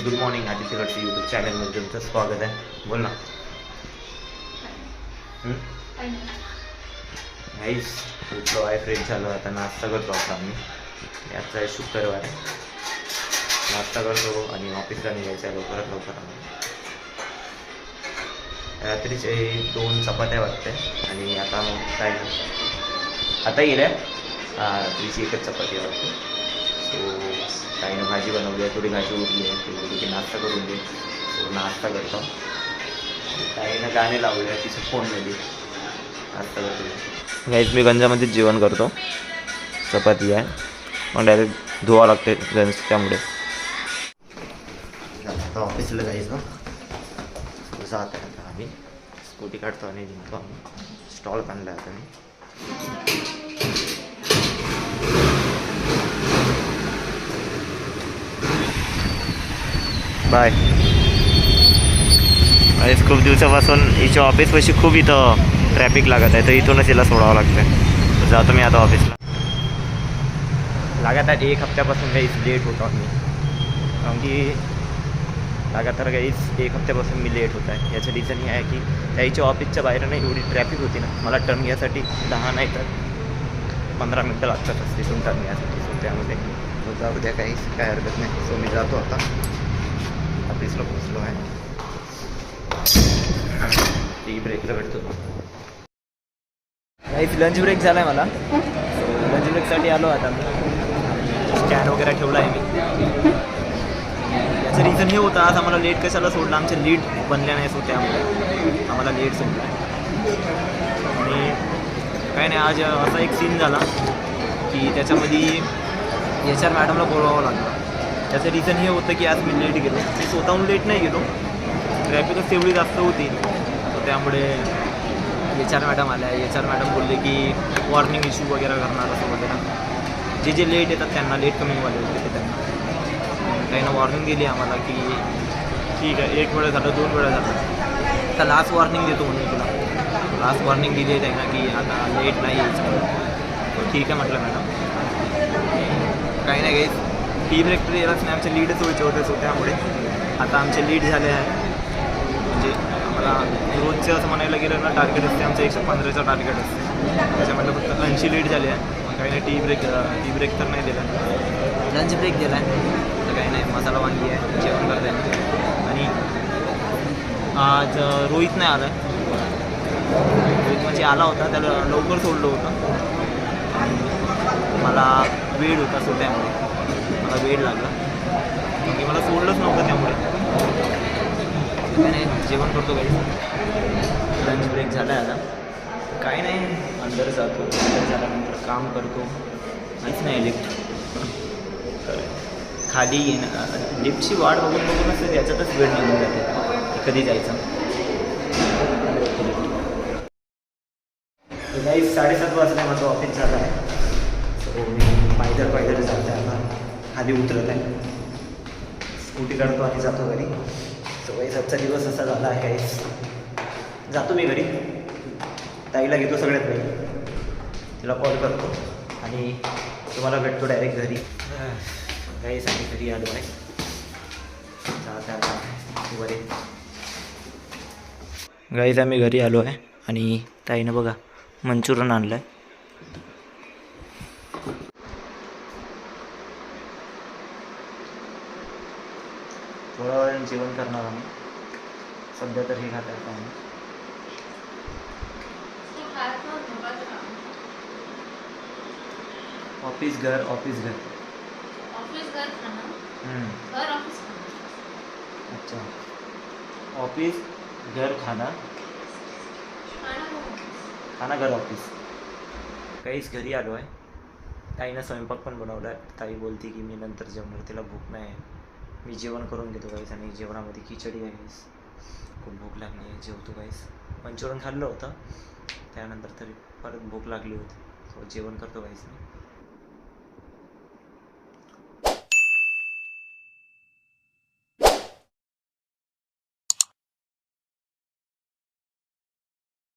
Good morning आदित्यगडच्या YouTube चॅनलमध्ये तुमचं स्वागत आहे. बोल ना. गाईस उठलो आहे, फ्रेश झालो, आता नाश्ता करतो. आता आम्ही आजचा आहे शुक्रवार, नाश्ता करतो आणि ऑफिसला निघायचं आहे लवकरात लवकर. आम्ही रात्रीचे 2 चपात्या वाटते आणि आता काय आता गेल्या रात्रीची 1च चपाती वाटते. सो ताईनं भाजी बनवली आहे, थोडी भाजी उरली आहे, ती बोलली की नाश्ता करून दे. सो नाश्ता करतो. ताईनं गाणे लावले आहे तिच्या फोनमध्ये, नाश्ता करतो. गाईज मी गंजामध्येच जेवण करतो. चपाती आहे पण डायरेक्ट धुवा लागते गंज, त्यामुळे आता ऑफिसला जायचं. जात आहे आता आम्ही, स्कूटी काढतो आणि निघतो आम्ही. स्टॉल बांधला आता मी. बाय. आज खूप दिवसापासून हिच्या ऑफिसपाशी खूप इथं ट्रॅफिक लागत आहे, तर इथूनच हिला सोडावं लागतं आहे. जातो मी आता ऑफिसला. लगातार 1 हप्त्यापासून काहीच लेट होतो मी, कारण की लगातार काहीच 1 हप्त्यापासून मी लेट होत आहे. याचं रिझन हे आहे की त्याच्या ऑफिसच्या बाहेर नाही एवढी ट्रॅफिक होती ना, मला टर्न घ्यायसाठी 10 नाही तर 15 मिनटं लागतातच तिथून टर्न घ्यायसाठी. सो त्यामध्ये जाऊ द्या, काहीच काय हरकत नाही. सो मी जातो आता, ऑफिसला पोचलो आहे. टी ब्रेकला भेटतो. काहीच लंच ब्रेक झाला आहे मला. लंच ब्रेकसाठी आलो आता मी. स्टँड वगैरे ठेवला आहे मी. याचं रिझन हे होतं, आज आम्हाला लेट कशाला सोडलं, आमचे लीड बनल्या नाही. सो त्यामुळे आम्हाला लेट सोडलं आहे. आणि काय नाही, आज असा एक सीन झाला की त्याच्यामध्ये HR मॅडमला बोलवावं लागलं. त्याचं रिझन हे होतं की आज मी लेट गेलो. मी स्वतःहून लेट नाही गेलो, ट्रॅफिकच तेवढी जास्त होती. तर त्यामुळे HR मॅडम आल्या. HR मॅडम बोलले की वॉर्निंग इश्यू वगैरे करणार असं वगैरे. जे लेट येतात त्यांना, लेट कमिंगवाले होते ते त्यांना त्यानं वॉर्निंग दिली आम्हाला की ठीक आहे, 1 वेळा झालं, 2 वेळा झालं, तर लास्ट वॉर्निंग देतो म्हणून तुला. लास्ट वॉर्निंग दिली आहे त्यांना की आता लेट नाही यायचं. ठीक आहे म्हटलं मॅडम. काही नाही काही टी ब्रेक तर यालाच नाही, आमचे लीडच व्हायचे होते. सो त्यामुळे आता आमचे लीड झाले आहे. म्हणजे आम्हाला रोजचे असं म्हणायला गेलं ना, टार्गेट असते आमचं 115चं टार्गेट असते. त्याच्यामध्ये फक्त 80 लीड झाले आहे. काही नाही, टी ब्रेक तर नाही दिला, लंच ब्रेक दिला आहे. तर काही नाही, मसाला वांगी आहे, जेवण करत आहे. आणि आज रोहित नाही आला आहे. रोहित म्हणजे आला होता, त्याला लवकर सोडलं होतं. मला वेळ होता, सो त्यामुळे मला वेळ लागला, कारण की मला सोडलंच नव्हतं. त्यामुळे काय नाही, जेवण करतो. काही लंच ब्रेक झाला आहे आता. काही नाही, अंदर जातो. अंदर झाल्यानंतर काम करतो. काहीच नाही, लिफ्ट खाली येणं, लिफ्टची वाट बघून बघूनच त्याच्यातच वेळ निघून जाते कधी जायचं. काही 7:30 वाजता माझं ऑफिस झालं आहे. सो मी पायदळ जातो आहे आता. खाली उतरत आहे, स्कूटी काढतो आणि जातो घरी. सो काही आजचा दिवस असा झाला आहे. काहीच जातो मी घरी. ताईला घेतो सगळ्यात पहिले, तिला कॉल करतो आणि तुम्हाला भेटतो डायरेक्ट घरी. काहीच आम्ही घरी आलो आहे. बरे गाईज आम्ही घरी आलो आहे आणि ताईनं बघा मंचुरियन आणलं आहे. थोड्या वेळाने जेवण करणार आम्ही. सध्या तर हे खात आहे आम्ही. ऑफिस घर, ऑफिस घर, ऑफिस घर खाना, घर ऑफिस खाना. अच्छा, ऑफिस घर खाना, खाना घर ऑफिस. काहीच घरी आलो आहे. ताईनं स्वयंपाक पण बनवला आहे. ताई बोलते की मी नंतर जेवणार, तिला भूक नाही आहे. मी जेवण करून घेतो काहीच. आणि जेवणामध्ये खिचडी आहे काहीच. खूप भूक लागली आहे, जेवतो काहीच. मंचुरियन खाल्लं होतं, त्यानंतर तरी परत भूक लागली होती. सो जेवण करतो काहीच नाही.